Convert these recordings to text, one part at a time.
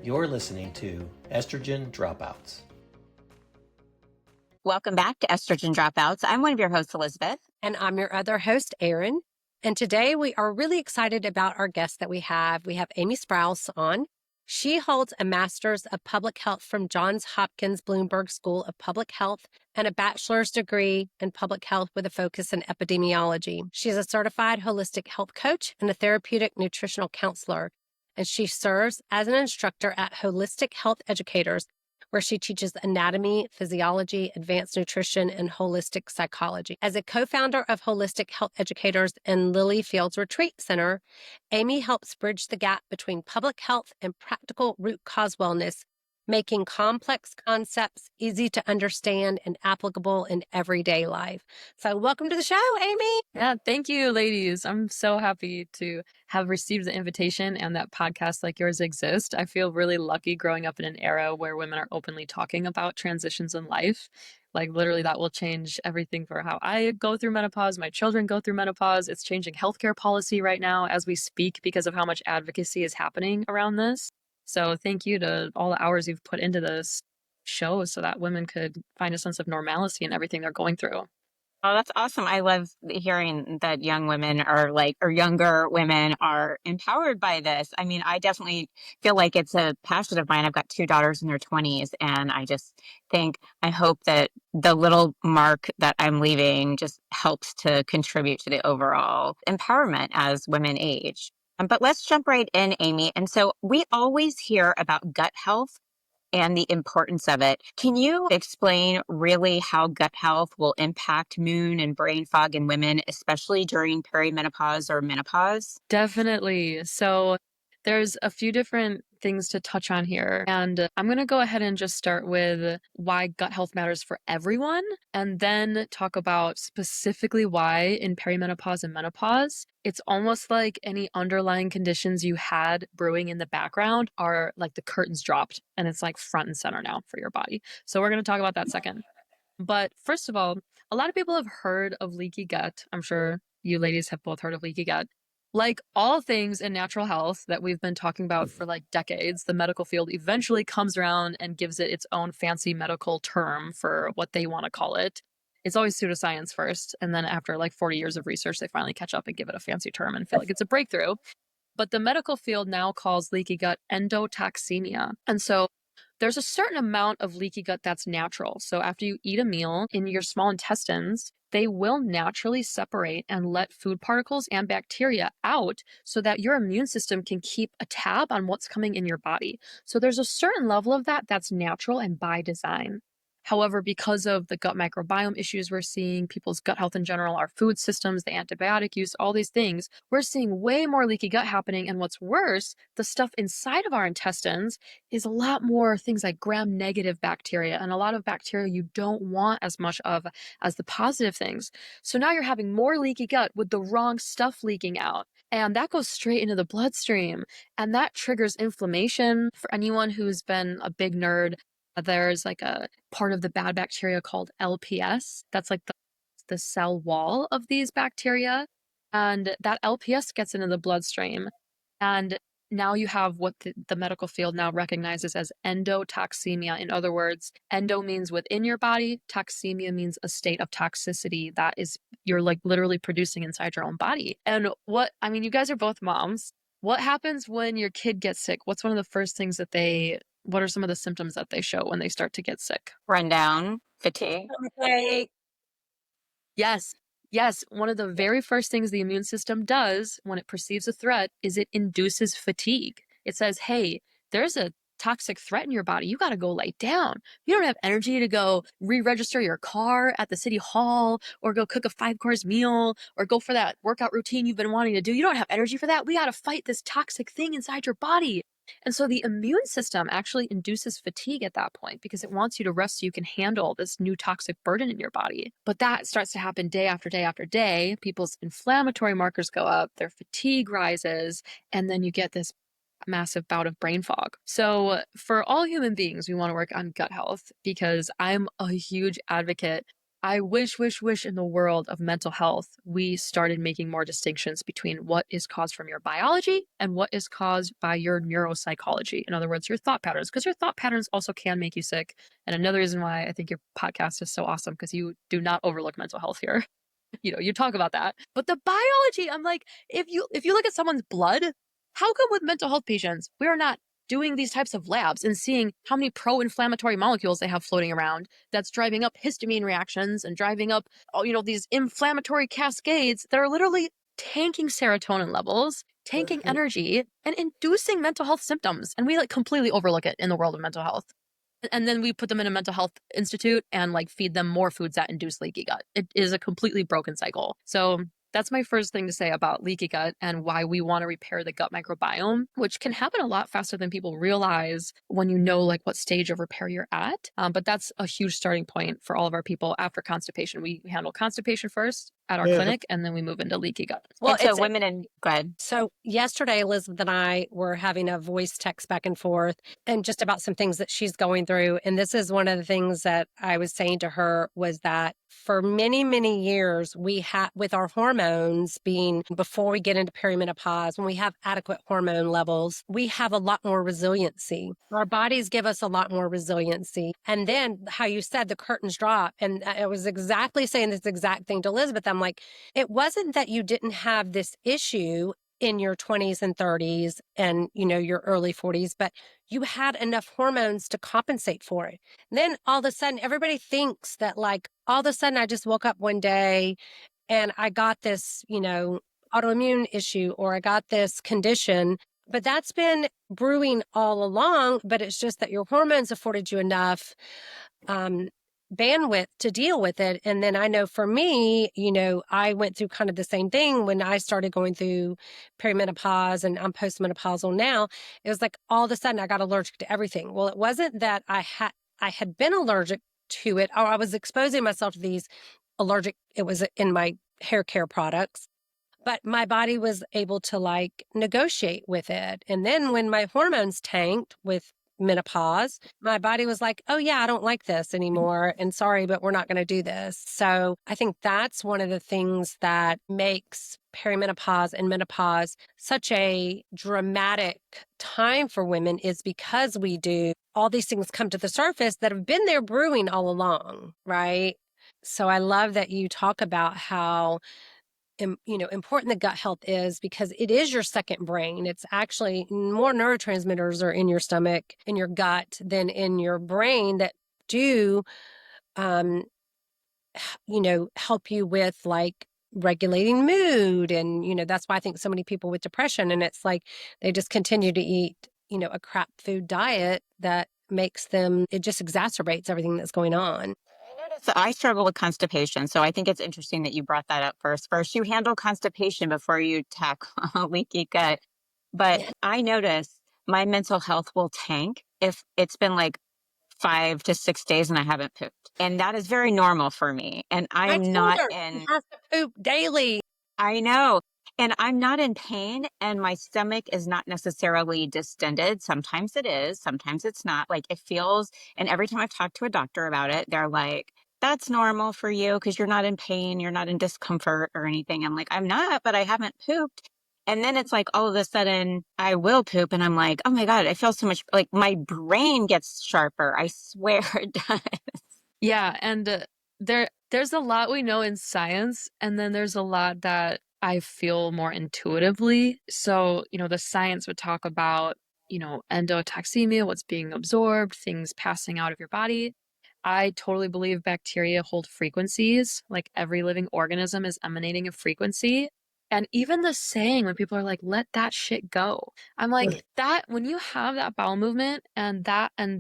You're listening to Estrogen Dropouts. Welcome back to Estrogen Dropouts. I'm one of your hosts, Elizabeth. And I'm your other host, Erin. And today we are really excited about our guest that we have. We have Amy Sprouse on. She holds a master's of public health from Johns Hopkins-Bloomberg School of Public Health and a bachelor's degree in public health with a focus in epidemiology. She is a certified holistic health coach and a therapeutic nutritional counselor. And she serves as an instructor at Holistic Health Educators, where she teaches anatomy, physiology, advanced nutrition, and holistic psychology. As a co-founder of Holistic Health Educators and Lily Fields Retreat Center, Amy helps bridge the gap between public health and practical root cause wellness, making complex concepts easy to understand and applicable in everyday life. So welcome to the show, Amy. Yeah, thank you, ladies. I'm so happy to have received the invitation and that podcasts like yours exist. I feel really lucky growing up in an era where women are openly talking about transitions in life. Like literally that will change everything for how I go through menopause, my children go through menopause. It's changing healthcare policy right now as we speak because of how much advocacy is happening around this. So thank you to all the hours you've put into this show so that women could find a sense of normalcy in everything they're going through. Oh, that's awesome. I love hearing that young women or younger women are empowered by this. I mean, I definitely feel like it's a passion of mine. I've got two daughters in their 20s, and I hope that the little mark that I'm leaving just helps to contribute to the overall empowerment as women age. But let's jump right in, Amy. And so we always hear about gut health and the importance of it. Can you explain really how gut health will impact mood and brain fog in women, especially during perimenopause or menopause? Definitely. So there's a few different things to touch on here. And I'm going to go ahead and just start with why gut health matters for everyone, and then talk about specifically why in perimenopause and menopause, it's almost like any underlying conditions you had brewing in the background are like the curtains dropped and it's like front and center now for your body. So we're going to talk about that second. But first of all, a lot of people have heard of leaky gut. I'm sure you ladies have both heard of leaky gut. Like all things in natural health that we've been talking about for like decades, the medical field eventually comes around and gives it its own fancy medical term for what they want to call it. It's always pseudoscience first, and then after like 40 years of research, they finally catch up and give it a fancy term and feel like it's a breakthrough. But the medical field now calls leaky gut endotoxemia. And so there's a certain amount of leaky gut that's natural. So after you eat a meal in your small intestines, they will naturally separate and let food particles and bacteria out so that your immune system can keep a tab on what's coming in your body. So there's a certain level of that that's natural and by design. However, because of the gut microbiome issues we're seeing, people's gut health in general, our food systems, the antibiotic use, all these things, we're seeing way more leaky gut happening. And what's worse, the stuff inside of our intestines is a lot more things like gram-negative bacteria and a lot of bacteria you don't want as much of as the positive things. So now you're having more leaky gut with the wrong stuff leaking out. And that goes straight into the bloodstream. And that triggers inflammation. For anyone who's been a big nerd, there's like a part of the bad bacteria called LPS. That's like the cell wall of these bacteria. And that LPS gets into the bloodstream. And now you have what the medical field now recognizes as endotoxemia. In other words, endo means within your body. Toxemia means a state of toxicity that is you're like literally producing inside your own body. And you guys are both moms. What happens when your kid gets sick? What's one of the first things what are some of the symptoms that they show when they start to get sick? Rundown, fatigue. Yes. Yes. One of the very first things the immune system does when it perceives a threat is it induces fatigue. It says, hey, there's a toxic threat in your body. You got to go lay down. You don't have energy to go re-register your car at the city hall or go cook a 5-course meal or go for that workout routine you've been wanting to do. You don't have energy for that. We got to fight this toxic thing inside your body. And so the immune system actually induces fatigue at that point because it wants you to rest so you can handle this new toxic burden in your body. But that starts to happen day after day after day. People's inflammatory markers go up, their fatigue rises, and then you get this massive bout of brain fog. So for all human beings, we want to work on gut health because I'm a huge advocate I wish in the world of mental health, we started making more distinctions between what is caused from your biology and what is caused by your neuropsychology. In other words, your thought patterns, because your thought patterns also can make you sick. And another reason why I think your podcast is so awesome, because you do not overlook mental health here. You talk about that. But the biology, I'm like, if you look at someone's blood, how come with mental health patients, we are not doing these types of labs and seeing how many pro-inflammatory molecules they have floating around that's driving up histamine reactions and driving up, these inflammatory cascades that are literally tanking serotonin levels, tanking energy, and inducing mental health symptoms. And we like completely overlook it in the world of mental health. And then we put them in a mental health institute and like feed them more foods that induce leaky gut. It is a completely broken cycle. So that's my first thing to say about leaky gut and why we want to repair the gut microbiome, which can happen a lot faster than people realize when you know like what stage of repair you're at. But that's a huge starting point for all of our people after constipation. We handle constipation first at our clinic, and then we move into leaky gut. Well, so women and go ahead. So yesterday, Elizabeth and I were having a voice text back and forth and just about some things that she's going through. And this is one of the things that I was saying to her was that for many, many years, we have with our hormones being before we get into perimenopause, when we have adequate hormone levels, we have a lot more resiliency. Our bodies give us a lot more resiliency. And then how you said the curtains drop. And I was exactly saying this exact thing to Elizabeth. I'm like, it wasn't that you didn't have this issue in your 20s and 30s and, your early 40s, but you had enough hormones to compensate for it. And then all of a sudden, everybody thinks that like all of a sudden I just woke up one day and I got this, autoimmune issue or I got this condition, but that's been brewing all along, but it's just that your hormones afforded you enough bandwidth to deal with it. And then I know for me, I went through kind of the same thing when I started going through perimenopause and I'm postmenopausal now. It was like all of a sudden I got allergic to everything. Well, it wasn't that I had been allergic to it or I was exposing myself to these it was in my hair care products. But my body was able to like negotiate with it. And then when my hormones tanked with menopause, my body was like, oh yeah, I don't like this anymore. And sorry, but we're not going to do this. So I think that's one of the things that makes perimenopause and menopause such a dramatic time for women is because we do all these things come to the surface that have been there brewing all along, right? So I love that you talk about how important the gut health is because it is your second brain. It's actually more neurotransmitters are in your stomach, in your gut than in your brain that do, help you with like regulating mood. And, that's why I think so many people with depression and it's like they just continue to eat, a crap food diet that makes them, it just exacerbates everything that's going on. So I struggle with constipation. So I think it's interesting that you brought that up first. First, you handle constipation before you tackle leaky gut. But I notice my mental health will tank if it's been like 5 to 6 days and I haven't pooped. And that is very normal for me. And I'm not in. She has to poop daily. I know. And I'm not in pain and my stomach is not necessarily distended. Sometimes it is, sometimes it's not. Like it feels, and every time I've talked to a doctor about it, they're like, that's normal for you because you're not in pain, you're not in discomfort or anything. I'm like, I'm not, but I haven't pooped. And then it's like all of a sudden I will poop and I'm like, oh my God, I feel so much like my brain gets sharper. I swear it does. Yeah. And there's a lot we know in science, and then there's a lot that I feel more intuitively. So, the science would talk about, endotoxemia, what's being absorbed, things passing out of your body. I totally believe bacteria hold frequencies. Like every living organism is emanating a frequency. And even the saying when people are like, let that shit go. I'm like, that when you have that bowel movement and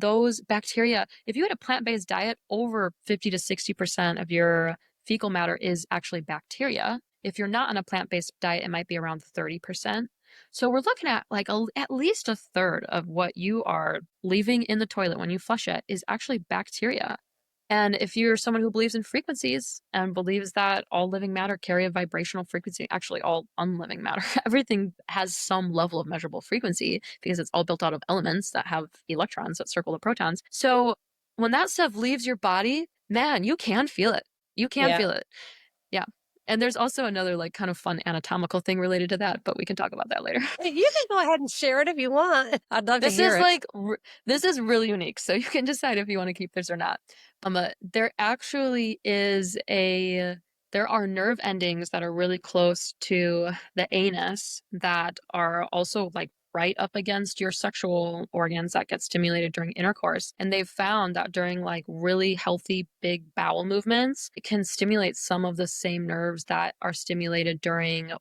those bacteria, if you had a plant-based diet, over 50 to 60% of your fecal matter is actually bacteria. If you're not on a plant-based diet, it might be around 30%. So we're looking at like at least a third of what you are leaving in the toilet when you flush it is actually bacteria. And if you're someone who believes in frequencies and believes that all living matter carry a vibrational frequency, actually all unliving matter, everything has some level of measurable frequency because it's all built out of elements that have electrons that circle the protons. So when that stuff leaves your body, man, you can feel it. You can Yeah. feel it. Yeah. And there's also another like kind of fun anatomical thing related to that, but we can talk about that later. You can go ahead and share it if you want. I'd love to This hear is it. like this is really unique, so you can decide if you want to keep this or not. There actually is there are nerve endings that are really close to the anus that are also like right up against your sexual organs that get stimulated during intercourse. And they've found that during like really healthy big bowel movements, it can stimulate some of the same nerves that are stimulated during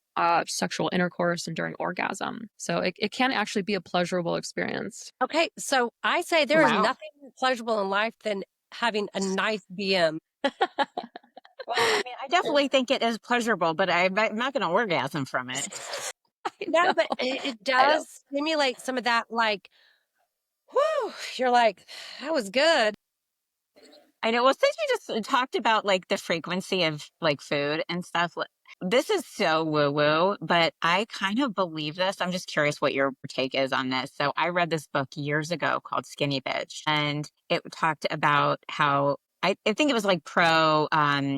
sexual intercourse and during orgasm. So it can actually be a pleasurable experience. Okay, so I say there is Wow. nothing pleasurable in life than having a nice BM. Well, I mean, I definitely think it is pleasurable, but I'm not going to orgasm from it. I No, know. but it I know. does stimulate some of that, like, whew, you're like, that was good. I know. Well, since you just talked about like the frequency of like food and stuff, this is so woo woo, but I kind of believe this. I'm just curious what your take is on this. So I read this book years ago called Skinny Bitch, and it talked about how I think it was like pro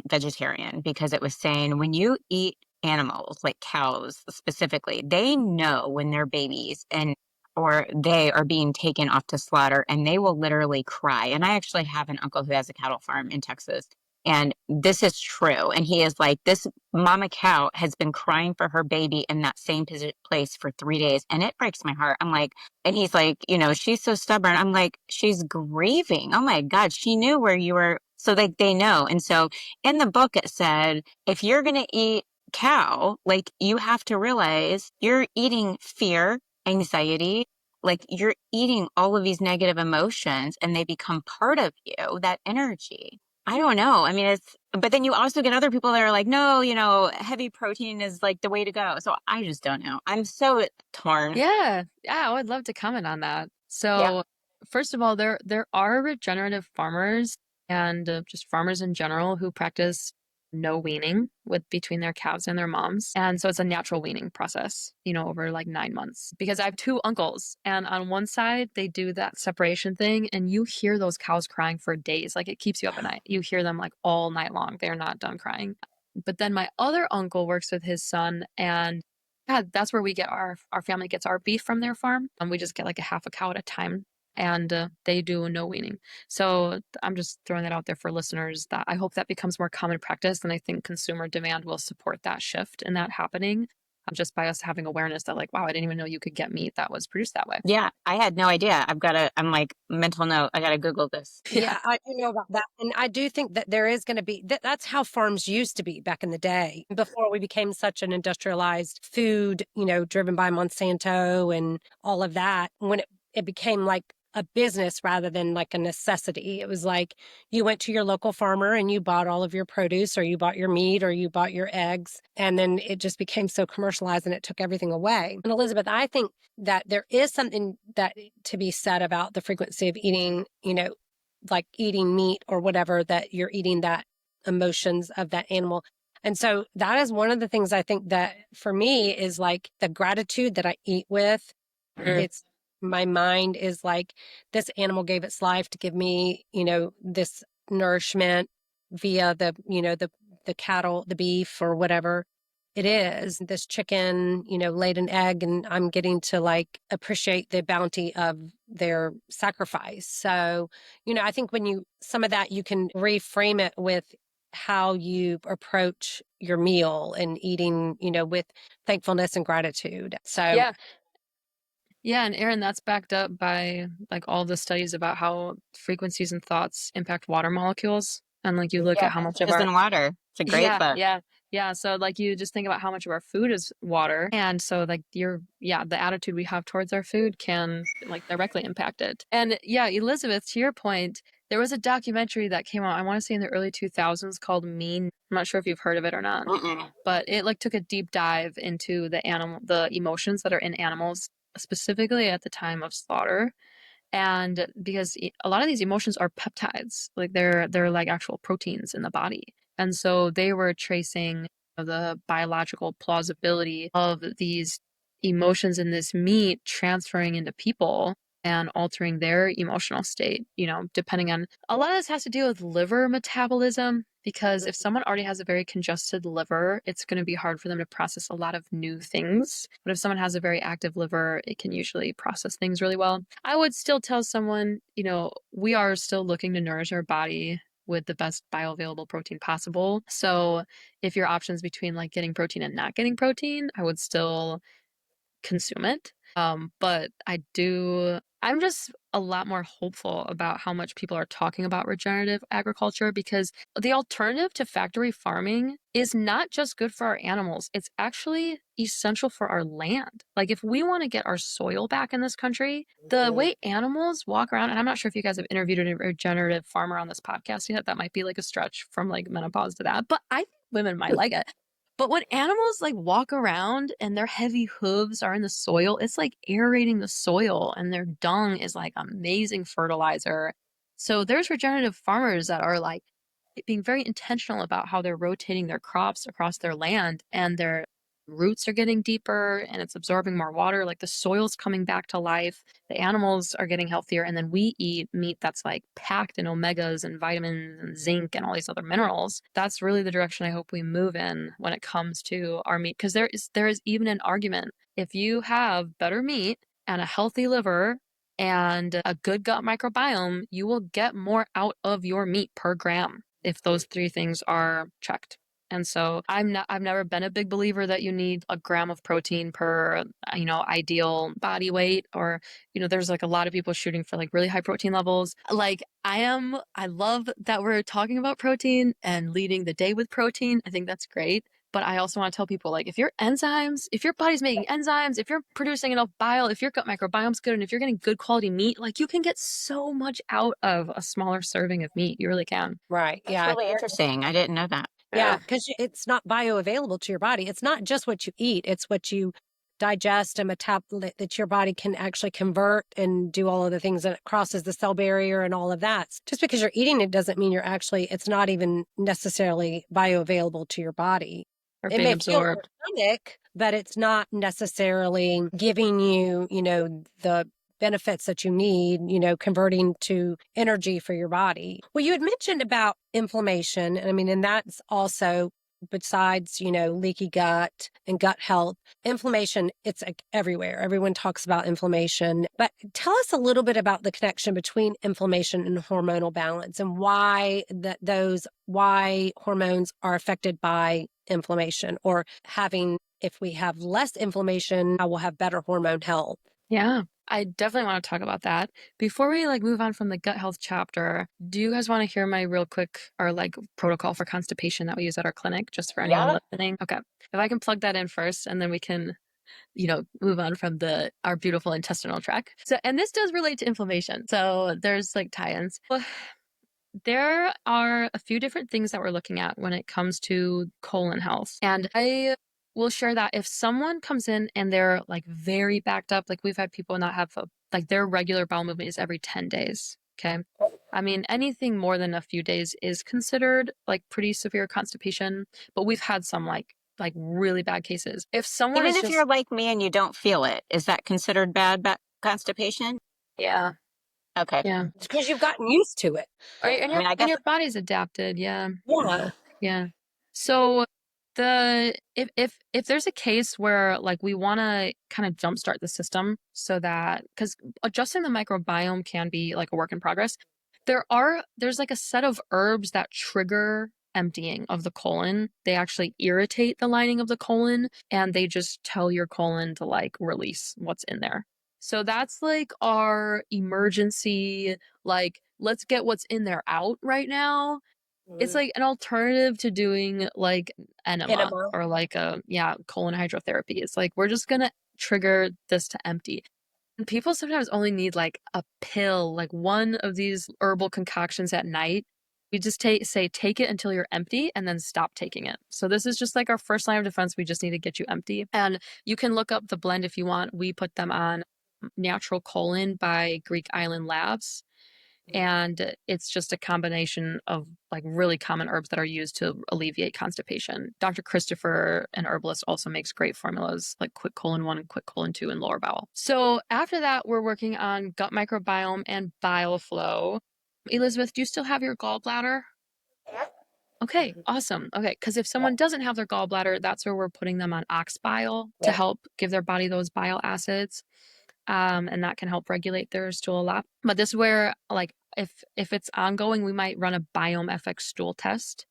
vegetarian because it was saying when you eat animals like cows specifically, they know when they're babies and or they are being taken off to slaughter and they will literally cry. And I actually have an uncle who has a cattle farm in Texas. And this is true. And he is like, this mama cow has been crying for her baby in that same place for 3 days. And it breaks my heart. I'm like, and he's like, she's so stubborn. I'm like, she's grieving. Oh my God, she knew where you were. So like they know. And so in the book, it said, if you're going to eat cow, like you have to realize you're eating fear, anxiety, like you're eating all of these negative emotions and they become part of you, that energy. I don't know. I mean, but then you also get other people that are like, no, heavy protein is like the way to go. So I just don't know. I'm so torn. Yeah, I would love to comment on that. Yeah. So, first of all, there are regenerative farmers and just farmers in general who practice no weaning with between their calves and their moms, and so it's a natural weaning process, over like 9 months. Because I have two uncles, and on one side they do that separation thing, and you hear those cows crying for days, like it keeps you up at night. You hear them like all night long; they're not done crying. But then my other uncle works with his son, and yeah, that's where we get our family gets our beef from their farm. And we just get like a half a cow at a time. And they do no weaning. So I'm just throwing that out there for listeners that I hope that becomes more common practice. And I think consumer demand will support that shift and that happening just by us having awareness that like, wow, I didn't even know you could get meat that was produced that way. Yeah. I had no idea. I'm like, mental note. I got to Google this. Yeah, I do know about that. And I do think that there is going to be, that's how farms used to be back in the day before we became such an industrialized food, driven by Monsanto and all of that. When it became like a business rather than like a necessity. It was like you went to your local farmer and you bought all of your produce or you bought your meat or you bought your eggs. And then it just became so commercialized and it took everything away. And Elizabeth, I think that there is something that to be said about the frequency of eating, like eating meat or whatever, that you're eating that emotions of that animal. And so that is one of the things I think that for me is like the gratitude that I eat with. It's my mind is like, this animal gave its life to give me, this nourishment via the cattle, the beef or whatever it is. This chicken, laid an egg and I'm getting to like appreciate the bounty of their sacrifice. So, I think some of that you can reframe it with how you approach your meal and eating, with thankfulness and gratitude. So Yeah. Yeah, and Aaron, that's backed up by like all the studies about how frequencies and thoughts impact water molecules. And like you look Yeah. at how much of Just our in water. It's a great book. Yeah. So like you just think about how much of our food is water. And so like the attitude we have towards our food can like directly impact it. And yeah, Elizabeth, to your point, there was a documentary that came out, I want to say in the early 2000s called Mean. I'm not sure if you've heard of it or not, but it like took a deep dive into the emotions that are in animals, specifically at the time of slaughter. And because a lot of these emotions are peptides, like they're like actual proteins in the body. And so they were tracing the biological plausibility of these emotions in this meat transferring into people and altering their emotional state, depending on a lot of this has to do with liver metabolism. because if someone already has a very congested liver, it's going to be hard for them to process a lot of new things. But if someone has a very active liver, it can usually process things really well. I would still tell someone, we are still looking to nourish our body with the best bioavailable protein possible. So if your options between like getting protein and not getting protein, I would still consume it. But I'm just a lot more hopeful about how much people are talking about regenerative agriculture, because the alternative to factory farming is not just good for our animals, it's actually essential for our land. Like if we want to get our soil back in this country, the way animals walk around, and I'm not sure if you guys have interviewed a regenerative farmer on this podcast yet, that might be like a stretch from like menopause to that, but I think women might like it. But when animals like walk around and their heavy hooves are in the soil, it's like aerating the soil, and their dung is like amazing fertilizer. So there's regenerative farmers that are like being very intentional about how they're rotating their crops across their land, and their roots are getting deeper and it's absorbing more water. Like the soil's coming back to life, the animals are getting healthier, and then we eat meat that's like packed in omegas and vitamins and zinc and all these other minerals. That's really the direction I hope we move in when it comes to our meat, because there is even an argument. If you have better meat and a healthy liver and a good gut microbiome, you will get more out of your meat per gram if those three things are checked. And so I've never been a big believer that you need a gram of protein per, ideal body weight, or, there's like a lot of people shooting for like really high protein levels. Like I love that we're talking about protein and leading the day with protein. I think that's great. But I also want to tell people, like, if your body's making enzymes, if you're producing enough bile, if your gut microbiome's good, and if you're getting good quality meat, like you can get so much out of a smaller serving of meat. You really can. Right. That's Yeah. really interesting. I didn't know that. Yeah, because it's not bioavailable to your body. It's not just what you eat. It's what you digest and metabolite that your body can actually convert and do all of the things, that it crosses the cell barrier and all of that. Just because you're eating it doesn't mean it's not even necessarily bioavailable to your body. Or It being may absorbed. feel your stomach, but it's not necessarily giving you, the benefits that you need, converting to energy for your body. Well, you had mentioned about inflammation. And that's also, besides, leaky gut and gut health, inflammation, it's like everywhere. Everyone talks about inflammation. But tell us a little bit about the connection between inflammation and hormonal balance, and why hormones are affected by inflammation, or if we have less inflammation, we'll have better hormone health. Yeah, I definitely want to talk about that. Before we move on from the gut health chapter, do you guys want to hear my real quick protocol for constipation that we use at our clinic, just for anyone listening? Okay. If I can plug that in first, and then we can, move on from our beautiful intestinal tract. So, and this does relate to inflammation. So there's tie-ins. There are a few different things that we're looking at when it comes to colon health. And I will share that if someone comes in and they're very backed up, we've had people not have their regular bowel movement is every 10 days. Okay. Anything more than a few days is considered pretty severe constipation, but we've had some really bad cases. If someone Even if you're like me and you don't feel it, is that considered bad constipation? Yeah. Okay. Yeah. It's because you've gotten used to it. And your body's adapted. Yeah. Yeah. Yeah. So if there's a case where we want to kind of jumpstart the system, so that, because adjusting the microbiome can be a work in progress, there's a set of herbs that trigger emptying of the colon. They actually irritate the lining of the colon, and they just tell your colon to release what's in there. So that's our emergency, let's get what's in there out right now. It's an alternative to doing enema or colon hydrotherapy. It's we're just gonna trigger this to empty. And people sometimes only need a pill, one of these herbal concoctions at night. We just take it until you're empty, and then stop taking it. So this is just our first line of defense. We just need to get you empty. And you can look up the blend if you want. We put them on Natural Colon by Greek Island Labs. And it's just a combination of really common herbs that are used to alleviate constipation. Dr. Christopher, an herbalist, also makes great formulas Quick Colon 1 and Quick Colon 2 in lower bowel. So after that, we're working on gut microbiome and bile flow. Elizabeth, do you still have your gallbladder? Okay, awesome. Okay, because if someone doesn't have their gallbladder, that's where we're putting them on ox bile to help give their body those bile acids. And that can help regulate their stool a lot. But this is where, like, if it's ongoing, we might run a Biome FX stool test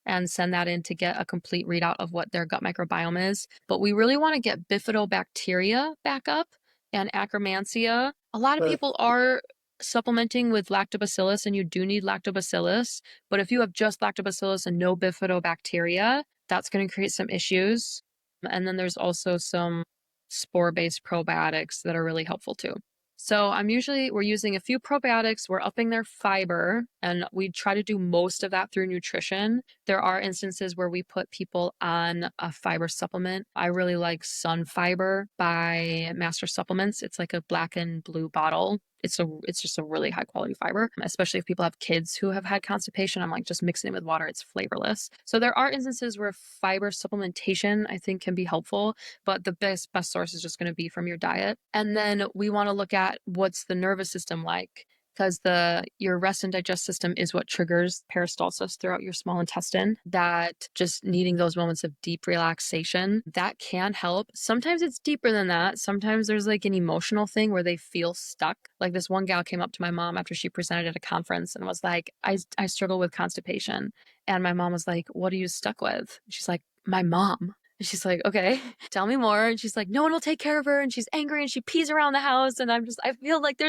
and send that in to get a complete readout of what their gut microbiome is. But we really want to get bifidobacteria back up and Akkermansia. A lot of people are supplementing with lactobacillus, and you do need lactobacillus. But if you have just lactobacillus and no bifidobacteria, that's going to create some issues. And then there's also some spore-based probiotics that are really helpful too. So we're using a few probiotics, we're upping their fiber, and we try to do most of that through nutrition. There are instances where we put people on a fiber supplement. I really like Sun Fiber by Master Supplements. It's like a black and blue bottle. It's just a really high quality fiber, especially if people have kids who have had constipation. I'm like, just mixing it with water. It's flavorless. So there are instances where fiber supplementation, I think, can be helpful, but the best source is just going to be from your diet. And then we want to look at what's the nervous system like, because your rest and digest system is what triggers peristalsis throughout your small intestine. That just needing those moments of deep relaxation, that can help. Sometimes it's deeper than that. Sometimes there's like an emotional thing where they feel stuck. Like this one gal came up to my mom after she presented at a conference and was like, I struggle with constipation. And my mom was like, what are you stuck with? She's like, my mom. And she's like, okay, tell me more. And she's like, no one will take care of her. And she's angry and she pees around the house. And I feel like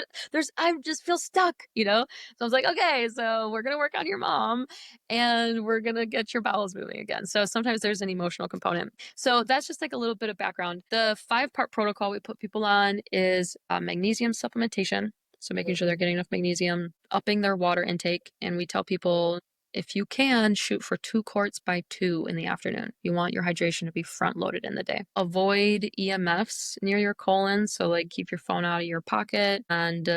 I just feel stuck, you know? So I was like, okay, so we're going to work on your mom and we're going to get your bowels moving again. So sometimes there's an emotional component. So that's just like a little bit of background. The 5-part protocol we put people on is magnesium supplementation. So making sure they're getting enough magnesium, upping their water intake. And we tell people, if you can, shoot for 2 quarts by 2 in the afternoon. You want your hydration to be front loaded in the day. Avoid EMFs near your colon. So like keep your phone out of your pocket. And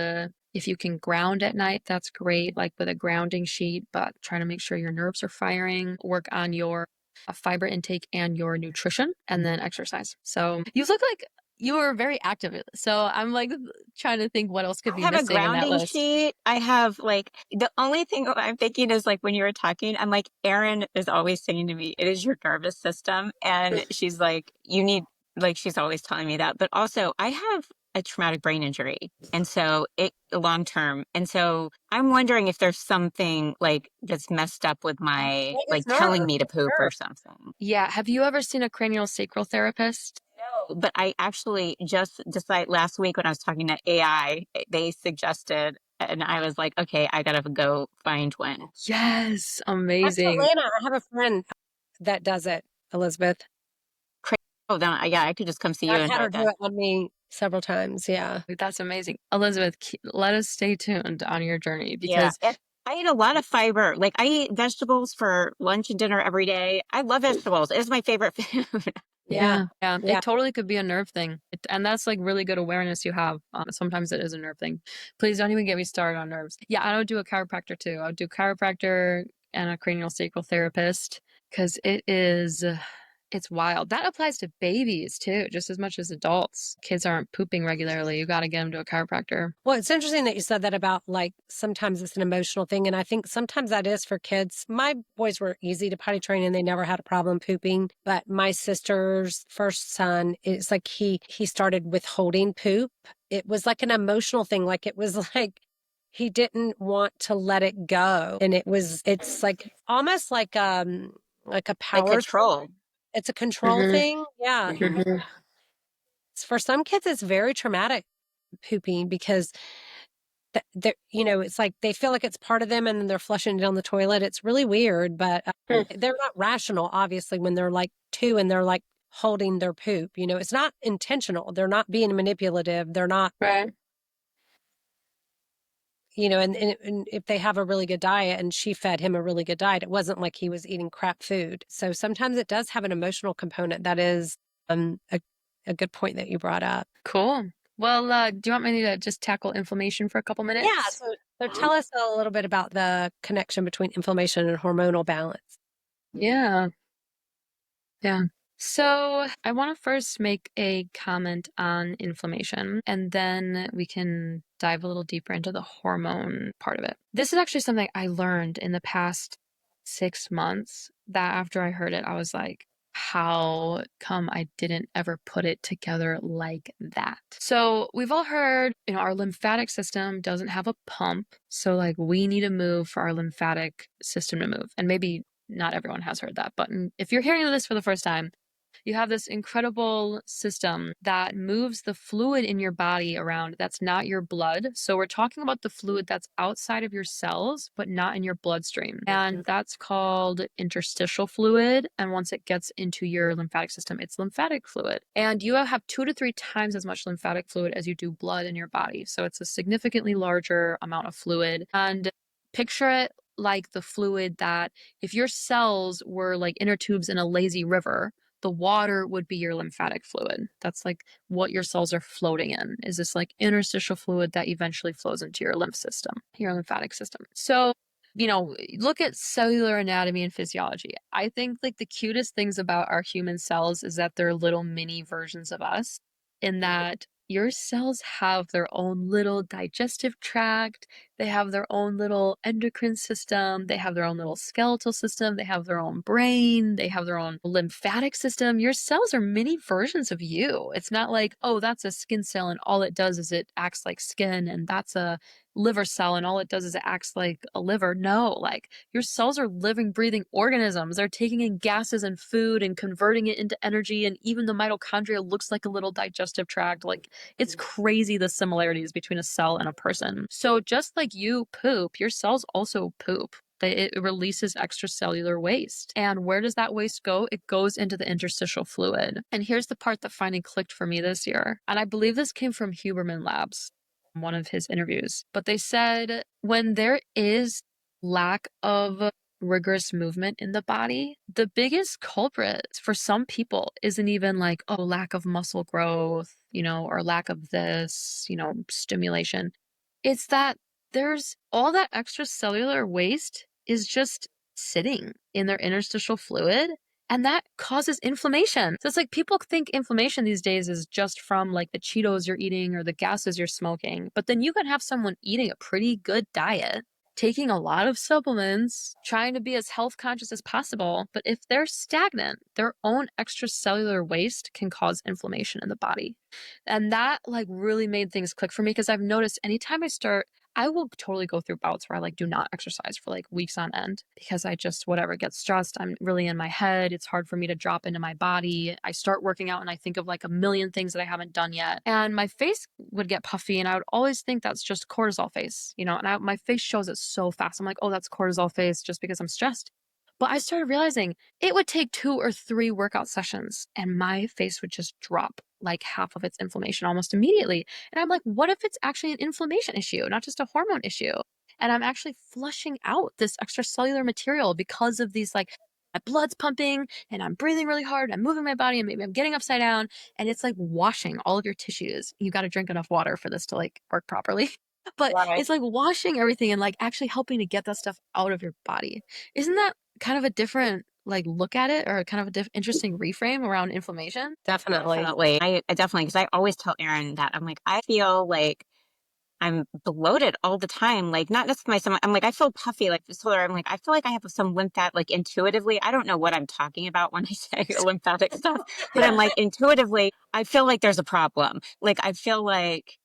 if you can ground at night, that's great, like with a grounding sheet, but try to make sure your nerves are firing. Work on your fiber intake and your nutrition, and then exercise. So you look like you were very active. So I'm like trying to think what else could I be have a missing in that grounding list. sheet. I have like the only thing I'm thinking is like when you were talking, I'm like, Erin is always saying to me, it is your nervous system. And she's like, she's always telling me that. But also, I have a traumatic brain injury. And so long term. And so I'm wondering if there's something like that's messed up with my, like telling me to poop or something. Yeah. Have you ever seen a craniosacral therapist? No, but I actually just decided last week when I was talking to AI, they suggested, and I was like, okay, I gotta go find one. Yes. That's Amazing. Atlanta. I have a friend that does it, Elizabeth. Oh, then yeah, I could just come see you I've and had do her it do then. it on me several times. Yeah. That's amazing. Elizabeth, let us stay tuned on your journey Yeah, because I eat a lot of fiber. Like I eat vegetables for lunch and dinner every day. I love vegetables. It's my favorite food. yeah, Yeah. it totally could be a nerve thing. And that's like really good awareness you have. Sometimes it is a nerve thing. Please don't even get me started on nerves. Yeah, I would do a chiropractor too. I would do chiropractor and a craniosacral therapist because it's wild. That applies to babies too, just as much as adults. Kids aren't pooping regularly. You got to get them to a chiropractor. Well, it's interesting that you said that about like sometimes it's an emotional thing. And I think sometimes that is for kids. My boys were easy to potty train and they never had a problem pooping. But my sister's first son, it's like he started withholding poop. It was like an emotional thing. Like it was like he didn't want to let it go. And it's like almost like a Like power. control. It's a control thing. Yeah. Mhm. For some kids, it's very traumatic pooping because they're, it's like they feel like it's part of them and then they're flushing it down the toilet. It's really weird, but they're not rational, obviously, when they're like 2 and they're like holding their poop. It's not intentional. They're not being manipulative. They're not, Right. and if they have a really good diet and she fed him a really good diet, it wasn't like he was eating crap food. So sometimes it does have an emotional component. That is a good point that you brought up. Cool. Well, do you want me to just tackle inflammation for a couple minutes? Yeah. So tell us a little bit about the connection between inflammation and hormonal balance. Yeah. Yeah. So I want to first make a comment on inflammation, and then we can dive a little deeper into the hormone part of it. This is actually something I learned in the past 6 months that after I heard it, I was like, how come I didn't ever put it together like that? So we've all heard, our lymphatic system doesn't have a pump. So like we need to move for our lymphatic system to move. And maybe not everyone has heard that, but if you're hearing this for the first time, you have this incredible system that moves the fluid in your body around that's not your blood. So we're talking about the fluid that's outside of your cells, but not in your bloodstream. And that's called interstitial fluid. And once it gets into your lymphatic system, it's lymphatic fluid. And you have 2 to 3 times as much lymphatic fluid as you do blood in your body. So it's a significantly larger amount of fluid. And picture it like the fluid that if your cells were like inner tubes in a lazy river, the water would be your lymphatic fluid. That's like what your cells are floating in, is this like interstitial fluid that eventually flows into your lymph system, your lymphatic system. So, look at cellular anatomy and physiology. I think like the cutest things about our human cells is that they're little mini versions of us, in that your cells have their own little digestive tract. They have their own little endocrine system. They have their own little skeletal system. They have their own brain. They have their own lymphatic system. Your cells are mini versions of you. It's not like, oh, that's a skin cell and all it does is it acts like skin, and that's a liver cell and all it does is it acts like a liver. No, like your cells are living, breathing organisms. They're taking in gases and food and converting it into energy. And even the mitochondria looks like a little digestive tract. Like it's crazy the similarities between a cell and a person. So just like you poop, your cells also poop. It releases extracellular waste. And where does that waste go? It goes into the interstitial fluid. And here's the part that finally clicked for me this year. And I believe this came from Huberman Labs, one of his interviews. But they said when there is lack of rigorous movement in the body, the biggest culprit for some people isn't even like, oh, lack of muscle growth, or lack of this, stimulation. It's that there's all that extracellular waste is just sitting in their interstitial fluid, and that causes inflammation. So it's like people think inflammation these days is just from like the Cheetos you're eating or the gases you're smoking. But then you can have someone eating a pretty good diet, taking a lot of supplements, trying to be as health conscious as possible. But if they're stagnant, their own extracellular waste can cause inflammation in the body. And that like really made things click for me, because I've noticed anytime I will totally go through bouts where I like do not exercise for like weeks on end because I just get stressed. I'm really in my head. It's hard for me to drop into my body. I start working out and I think of like a million things that I haven't done yet. And my face would get puffy and I would always think that's just cortisol face, and my face shows it so fast. I'm like, oh, that's cortisol face just because I'm stressed. But I started realizing it would take 2 or 3 workout sessions and my face would just drop like half of its inflammation almost immediately. And I'm like, what if it's actually an inflammation issue, not just a hormone issue? And I'm actually flushing out this extracellular material because of these, like, my blood's pumping and I'm breathing really hard. I'm moving my body and maybe I'm getting upside down. And it's like washing all of your tissues. You got to drink enough water for this to like work properly. But Right. it's like washing everything and like actually helping to get that stuff out of your body. Isn't that kind of a different like look at it, or kind of a interesting reframe around inflammation? Definitely. Definitely. I definitely, because I always tell Erin that I'm like, I feel like I'm bloated all the time. Like, not just my stomach. I'm like, I feel puffy. Like, so I'm like, I feel like I have some lymphatic, like intuitively. I don't know what I'm talking about when I say lymphatic stuff, but I'm like, intuitively, I feel like there's a problem. Like, I feel like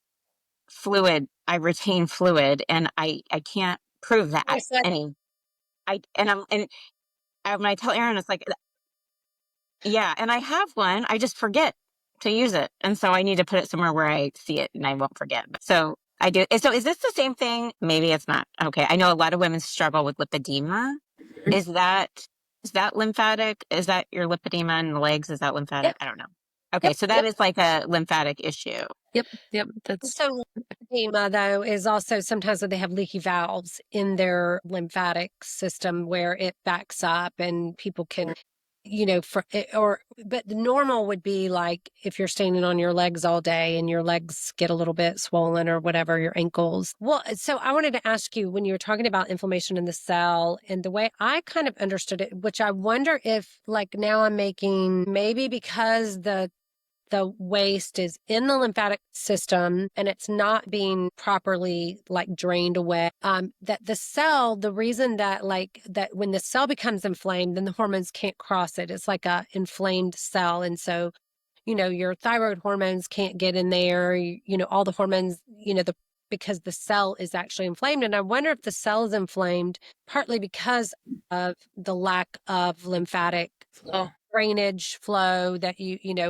I retain fluid and I can't prove that any. When I tell Erin, it's like, yeah, and I have one. I just forget to use it. And so I need to put it somewhere where I see it and I won't forget. So I do. So is this the same thing? Maybe it's not. Okay. I know a lot of women struggle with lipedema. Is that lymphatic? Is that your lipedema in the legs? Is that lymphatic? Yep. I don't know. Okay. Yep. So that is like a lymphatic issue. Yep. That's So lymphedema, though, is also sometimes that they have leaky valves in their lymphatic system where it backs up and people can, but the normal would be like if you're standing on your legs all day and your legs get a little bit swollen or whatever, your ankles. Well, so I wanted to ask you, when you were talking about inflammation in the cell and the way I kind of understood it, which I wonder if like now I'm making, maybe because the the waste is in the lymphatic system and it's not being properly like drained away, that the cell, the reason that that when the cell becomes inflamed, then the hormones can't cross it. It's like a inflamed cell. And so, your thyroid hormones can't get in there, all the hormones, because the cell is actually inflamed. And I wonder if the cell is inflamed partly because of the lack of lymphatic Flow. drainage flow that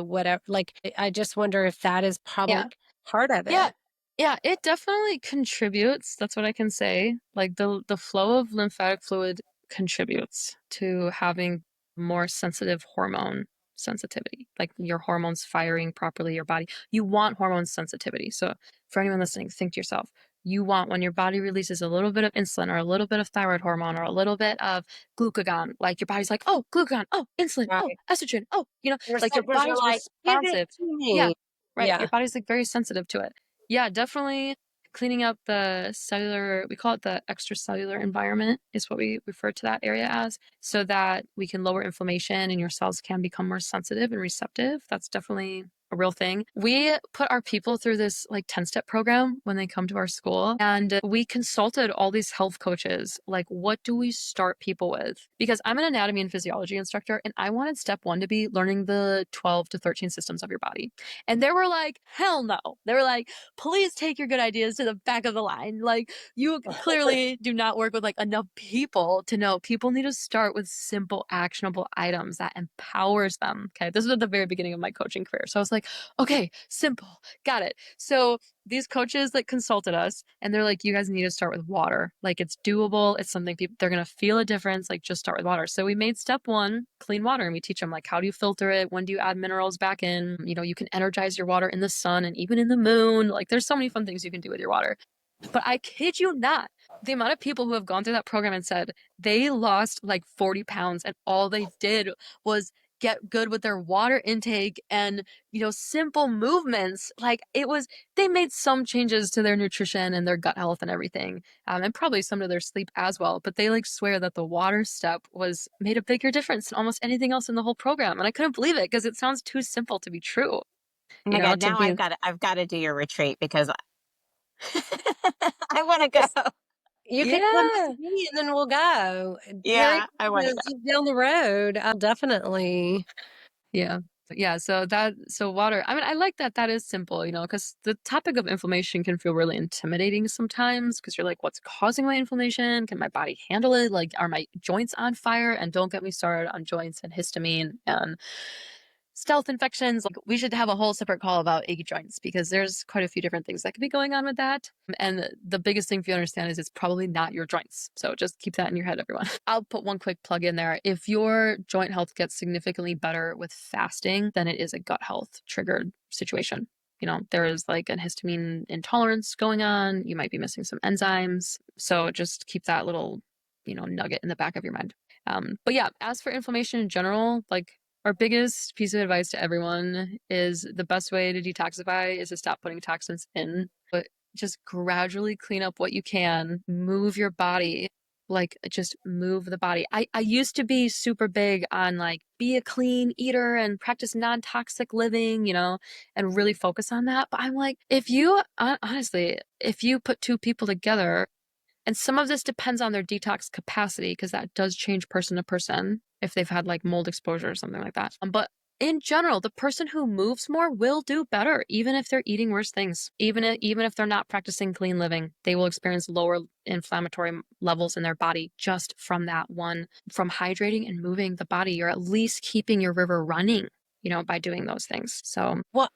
whatever. Like, I just wonder if that is probably part of it. Yeah, it definitely contributes. That's what I can say. Like the flow of lymphatic fluid contributes to having more sensitive hormone sensitivity, like your hormones firing properly, your body. You want hormone sensitivity. So for anyone listening, think to yourself, you want when your body releases a little bit of insulin or a little bit of thyroid hormone or a little bit of glucagon, like your body's like, oh, glucagon, oh, insulin, oh, estrogen, oh, Your like your receptors are body's like, give it responsive. to me. Yeah, right. Yeah. Your body's like very sensitive to it. Yeah, definitely cleaning up the cellular, we call it the extracellular environment, is what we refer to that area as, so that we can lower inflammation and your cells can become more sensitive and receptive. That's definitely a real thing. We put our people through this like 10-step program when they come to our school, and we consulted all these health coaches, like, what do we start people with? Because I'm an anatomy and physiology instructor, and I wanted step 1 to be learning the 12 to 13 systems of your body. And they were like, hell no. They were like, please take your good ideas to the back of the line. Like, you clearly do not work with like enough people to know. People need to start with simple, actionable items that empowers them. Okay. This was at the very beginning of my coaching career. So I was like, okay, simple, got it. So these coaches like consulted us and they're like, you guys need to start with water. Like, it's doable. It's something people, they're going to feel a difference. Like, just start with water. So we made step 1, clean water. And we teach them like, how do you filter it? When do you add minerals back in? You can energize your water in the sun and even in the moon. Like, there's so many fun things you can do with your water. But I kid you not, the amount of people who have gone through that program and said they lost like 40 pounds and all they did was get good with their water intake and, simple movements. Like, they made some changes to their nutrition and their gut health and everything, and probably some to their sleep as well. But they like swear that the water step made a bigger difference than almost anything else in the whole program. And I couldn't believe it because it sounds too simple to be true. Oh my God, now I've got to do your retreat because I want to go. You can come with me and then we'll go. Yeah, I want to go. Just down the road. I'll definitely. Yeah. Yeah. So water, I mean, I like that is simple, because the topic of inflammation can feel really intimidating sometimes because you're like, what's causing my inflammation? Can my body handle it? Like, are my joints on fire? And don't get me started on joints and histamine and stealth infections. Like, we should have a whole separate call about achy joints because there's quite a few different things that could be going on with that. And the biggest thing for you to understand is it's probably not your joints. So just keep that in your head, everyone. I'll put one quick plug in there. If your joint health gets significantly better with fasting, then it is a gut health triggered situation. There is like an histamine intolerance going on. You might be missing some enzymes. So just keep that little, nugget in the back of your mind. But yeah, as for inflammation in general, like, our biggest piece of advice to everyone is the best way to detoxify is to stop putting toxins in, but just gradually clean up what you can, move your body, like, just move the body. I used to be super big on like, be a clean eater and practice non-toxic living, and really focus on that. But I'm like, honestly, if you put 2 people together, and some of this depends on their detox capacity because that does change person to person if they've had like mold exposure or something like that. But in general, the person who moves more will do better, even if they're eating worse things. Even if they're not practicing clean living, they will experience lower inflammatory levels in their body just from that one. From hydrating and moving the body, you're at least keeping your river running, by doing those things. So, well,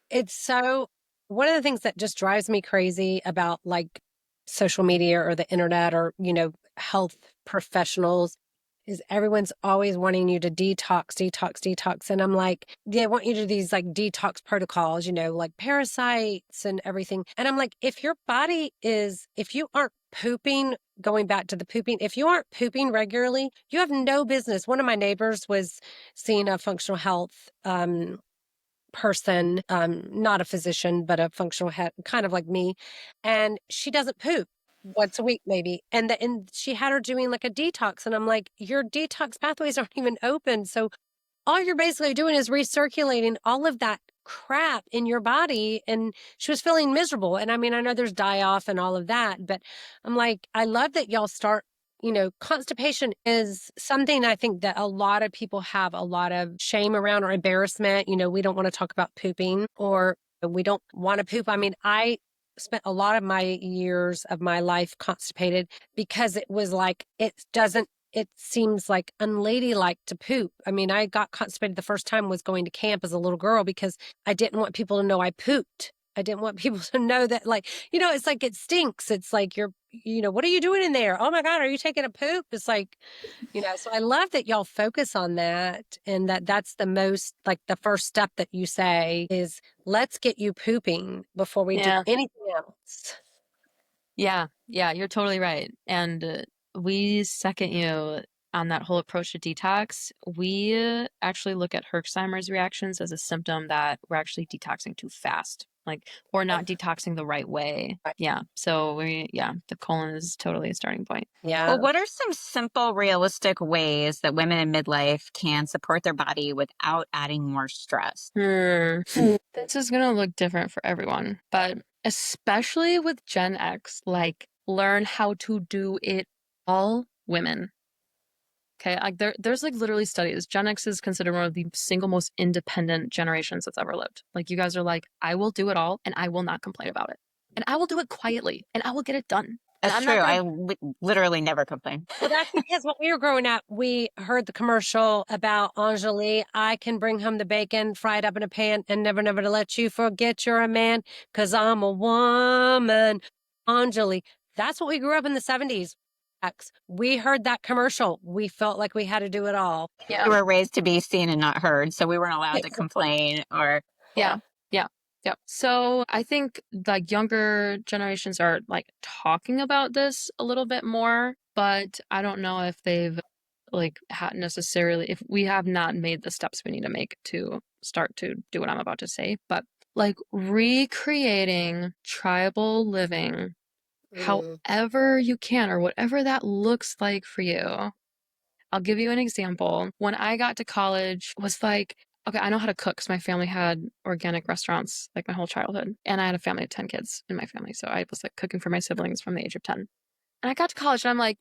one of the things that just drives me crazy about like social media or the internet or, health professionals is everyone's always wanting you to detox. And I'm like, they want you to do these like detox protocols, like parasites and everything. And I'm like, if you aren't pooping, going back to the pooping, if you aren't pooping regularly, you have no business. One of my neighbors was seeing a functional health, person, not a physician, but a functional head, kind of like me. And she doesn't poop once a week, maybe. And she had her doing like a detox. And I'm like, your detox pathways aren't even open. So all you're basically doing is recirculating all of that crap in your body, and she was feeling miserable. And I mean, I know there's die off and all of that, but I'm like, I love that y'all start, constipation is something I think that a lot of people have a lot of shame around or embarrassment. We don't want to talk about pooping, or we don't want to poop. I mean, I spent a lot of my years of my life constipated because it was like, it seems like unladylike to poop. I mean, I got constipated the first time was going to camp as a little girl because I didn't want people to know I pooped. I didn't want people to know that, like, it's like it stinks. It's like what are you doing in there? Oh my God, are you taking a poop? It's like, so I love that y'all focus on that, and that's the most, like, the first step that you say is, let's get you pooping before we do anything else. Yeah, you're totally right. And we second you on that whole approach to detox. We actually look at Herxheimer's reactions as a symptom that we're actually detoxing too fast, or not detoxing the right way. Right. Yeah. So the colon is totally a starting point. Yeah. Well, what are some simple, realistic ways that women in midlife can support their body without adding more stress? This is going to look different for everyone, but especially with Gen X, learn how to do it all, women. Okay, there's literally studies. Gen X is considered one of the single most independent generations that's ever lived. You guys are like, I will do it all and I will not complain about it. And I will do it quietly and I will get it done. That's true. I literally never complain. Well, that's because when we were growing up, we heard the commercial about Anjali. I can bring home the bacon fried up in a pan and never to let you forget you're a man because I'm a woman. Anjali. That's what we grew up in the 70s. We heard that commercial. We felt like we had to do it all. Yeah. We were raised to be seen and not heard, so we weren't allowed to complain or. Yeah. So I think younger generations are talking about this a little bit more, but I don't know if they've if we have not made the steps we need to make to start to do what I'm about to say, but recreating tribal living however you can, or whatever that looks like for you. I'll give you an example. When I got to college, it was okay, I know how to cook because my family had organic restaurants my whole childhood. And I had a family of 10 kids in my family. So I was cooking for my siblings from the age of 10. And I got to college and I'm like,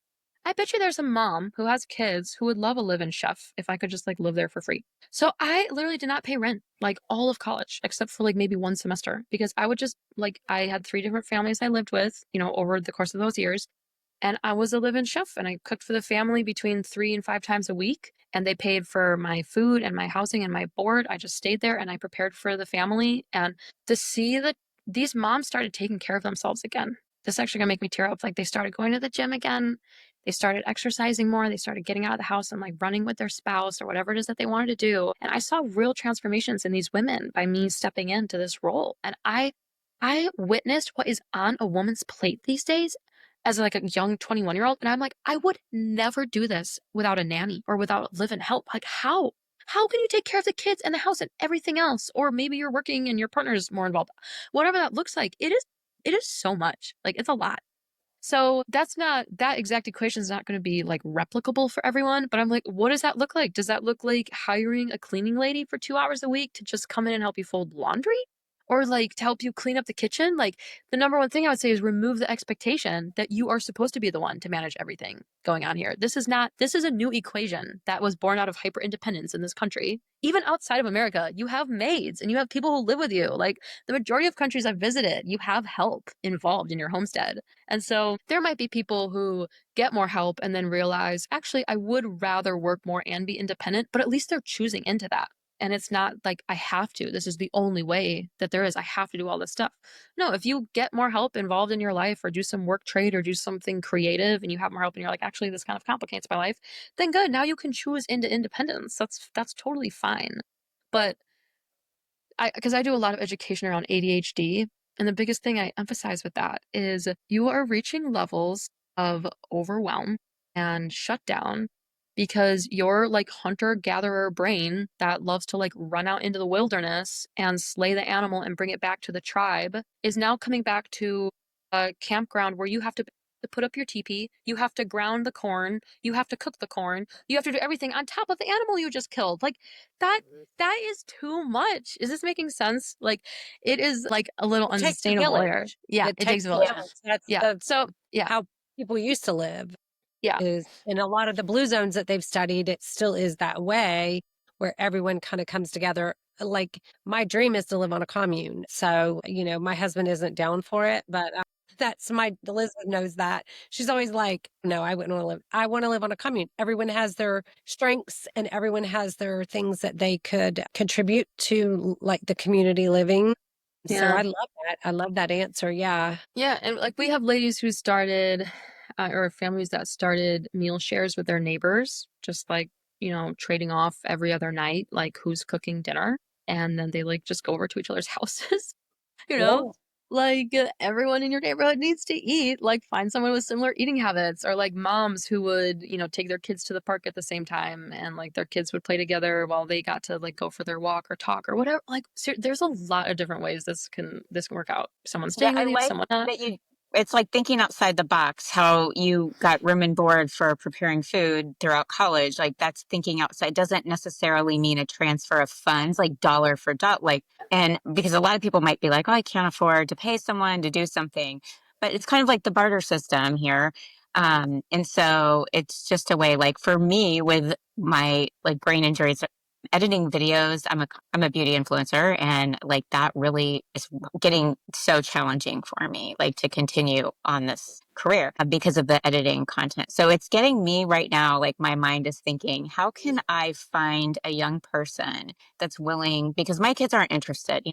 I bet you there's a mom who has kids who would love a live-in chef if I could just live there for free. So I literally did not pay rent all of college, except for maybe one semester, because I would just I had 3 different families I lived with, over the course of those years. And I was a live-in chef and I cooked for the family between 3 and 5 times a week. And they paid for my food and my housing and my board. I just stayed there and I prepared for the family. And to see that these moms started taking care of themselves again. This is actually gonna make me tear up. They started going to the gym again. They started exercising more. They started getting out of the house and running with their spouse or whatever it is that they wanted to do. And I saw real transformations in these women by me stepping into this role. And I witnessed what is on a woman's plate these days as a young 21-year-old. And I'm I would never do this without a nanny or without live-in help. How? How can you take care of the kids and the house and everything else? Or maybe you're working and your partner's more involved. Whatever that looks like, it is so much. It's a lot. So that exact equation is not going to be replicable for everyone. But I'm what does that look like? Does that look like hiring a cleaning lady for 2 hours a week to just come in and help you fold laundry? Or to help you clean up the kitchen? The number one thing I would say is remove the expectation that you are supposed to be the one to manage everything going on here. This is a new equation that was born out of hyper independence in this country. Even outside of America, you have maids and you have people who live with you. The majority of countries I've visited, you have help involved in your homestead. And so there might be people who get more help and then realize, actually, I would rather work more and be independent, but at least they're choosing into that. And it's not I have to, this is the only way that there is. I have to do all this stuff. No, if you get more help involved in your life or do some work trade or do something creative and you have more help and you're actually, this kind of complicates my life, then good. Now you can choose into independence. That's totally fine. But because I do a lot of education around ADHD, and the biggest thing I emphasize with that is you are reaching levels of overwhelm and shutdown because your hunter-gatherer brain that loves to run out into the wilderness and slay the animal and bring it back to the tribe is now coming back to a campground where you have to to put up your teepee. You have to ground the corn. You have to cook the corn. You have to do everything on top of the animal you just killed. Like that is too much. Is this making sense? Like it is like a little It takes a unsustainable here. village. Yeah, It it takes takes a a village. village. That's Yeah. So yeah. how people used to live. Yeah. Is in a lot of the blue zones that they've studied, it still is that way where everyone kind of comes together. Like my dream is to live on a commune. So, my husband isn't down for it, but that's Elizabeth knows that. She's always like, no, I wouldn't want to live. I want to live on a commune. Everyone has their strengths and everyone has their things that they could contribute to like the community living. So Yeah. I love that. I love that answer. Yeah. Yeah. And like we have ladies who started or families that started meal shares with their neighbors, just like, trading off every other night, like who's cooking dinner. And then they like just go over to each other's houses, you know? Yeah. Like everyone in your neighborhood needs to eat. Like find someone with similar eating habits, or like moms who would, take their kids to the park at the same time, and like their kids would play together while they got to like go for their walk or talk or whatever. Like there's a lot of different ways this can work out. Someone Yeah, staying I with you, like someone not. that it's like thinking outside the box, how you got room and board for preparing food throughout college. Like that's thinking outside doesn't necessarily mean a transfer of funds, like dollar for dollar. Like, and because a lot of people might be like, oh, I can't afford to pay someone to do something, but it's kind of like the barter system here. And so it's just a way, like for me with my like brain injuries, editing videos, I'm a beauty influencer, and like that really is getting so challenging for me, like to continue on this career because of the editing content. So it's getting me right now, like my mind is thinking, how can I find a young person that's willing, because my kids aren't interested.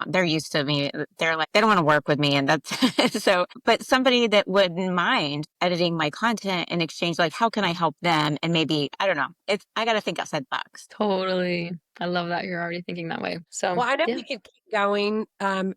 They're used to me. They're like, they don't want to work with me. And that's so, but somebody that wouldn't mind editing my content in exchange, like, how can I help them? And maybe, I don't know. I got to think outside the box. Totally. I love that you're already thinking that way. So Well, I know yeah. we could keep going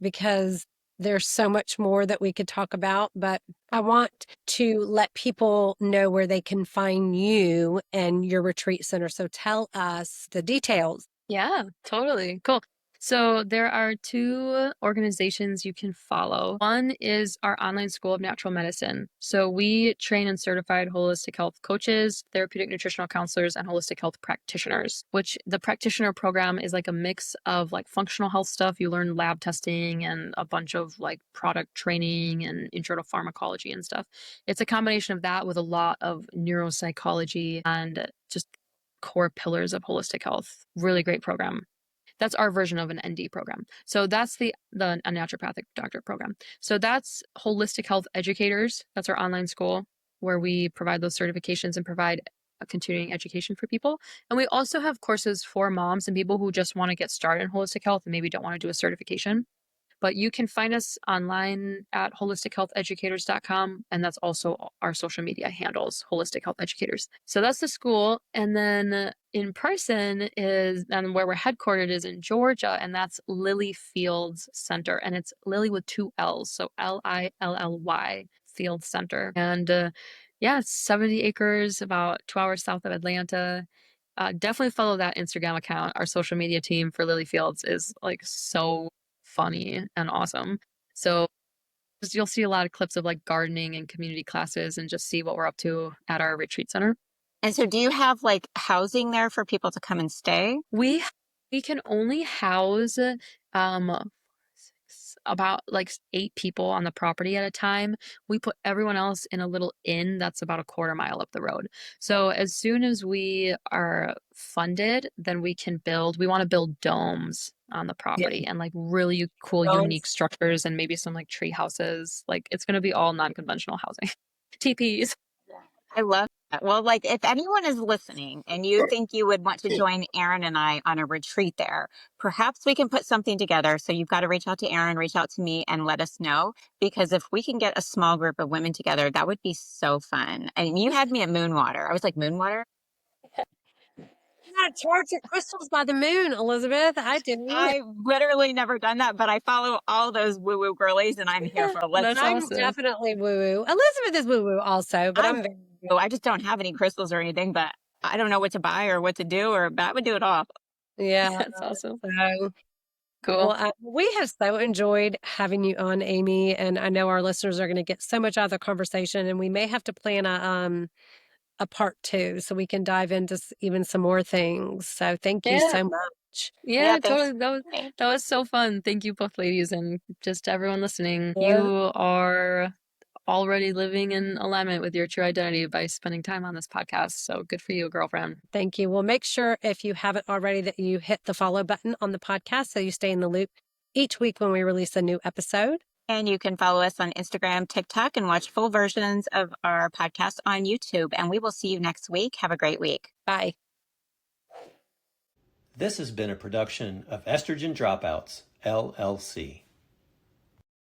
because there's so much more that we could talk about, but I want to let people know where they can find you and your retreat center. So tell us the details. Yeah, totally. Cool. So there are two organizations you can follow. One is our online school of natural medicine. So we train and certified holistic health coaches, therapeutic nutritional counselors, and holistic health practitioners, which the practitioner program is like a mix of like functional health stuff. You learn lab testing and a bunch of like product training and intro to pharmacology and stuff. It's a combination of that with a lot of neuropsychology and just core pillars of holistic health. Really great program. That's our version of an ND program. So that's a naturopathic doctorate program. So that's Holistic Health Educators. That's our online school where we provide those certifications and provide a continuing education for people. And we also have courses for moms and people who just want to get started in holistic health and maybe don't want to do a certification. But you can find us online at holistichealtheducators.com. And that's also our social media handles, Holistic Health Educators. So that's the school. And then in person and where we're headquartered is in Georgia. And that's Lilly Fields Center. And it's Lilly with two L's. So Lilly Fields Center. And it's 70 acres, about 2 hours south of Atlanta. Definitely follow that Instagram account. Our social media team for Lilly Fields is like so funny and awesome. So you'll see a lot of clips of like gardening and community classes and just see what we're up to at our retreat center. And so do you have like housing there for people to come and stay? We can only house about like 8 people on the property at a time. We put everyone else in a little inn that's about a quarter mile up the road. So as soon as we are funded, then we want to build domes on the property and like really cool, unique structures and maybe some like tree houses. Like it's going to be all non-conventional housing. TPs. I love that. Well, like if anyone is listening and you think you would want to join Erin and I on a retreat there, perhaps we can put something together. So you've got to reach out to Erin, reach out to me and let us know, because if we can get a small group of women together, that would be so fun. And you had me at Moonwater. I was like, Moonwater? Yeah, charge your crystals by the moon, Elizabeth. I didn't. I've literally never done that, but I follow all those woo-woo girlies and I'm here for That's I'm awesome. definitely woo-woo. Elizabeth is woo-woo also, but I just don't have any crystals or anything, but I don't know what to buy or what to do, or that would do it all. yeah, That's awesome. so Cool. Well, we have so enjoyed having you on, Amy, and I know our listeners are going to get so much out of the conversation, and we may have to plan a part two so we can dive into even some more things. So thank you Yeah. so much. Yeah, thanks. totally. That was so fun. Thank you both ladies and just everyone listening. Yeah. You are already living in alignment with your true identity by spending time on this podcast. So good for you, girlfriend. Thank you. Well, make sure if you haven't already that you hit the follow button on the podcast so you stay in the loop each week when we release a new episode. And you can follow us on Instagram, TikTok, and watch full versions of our podcast on YouTube. And we will see you next week. Have a great week. Bye. This has been a production of Estrogen Dropouts, LLC.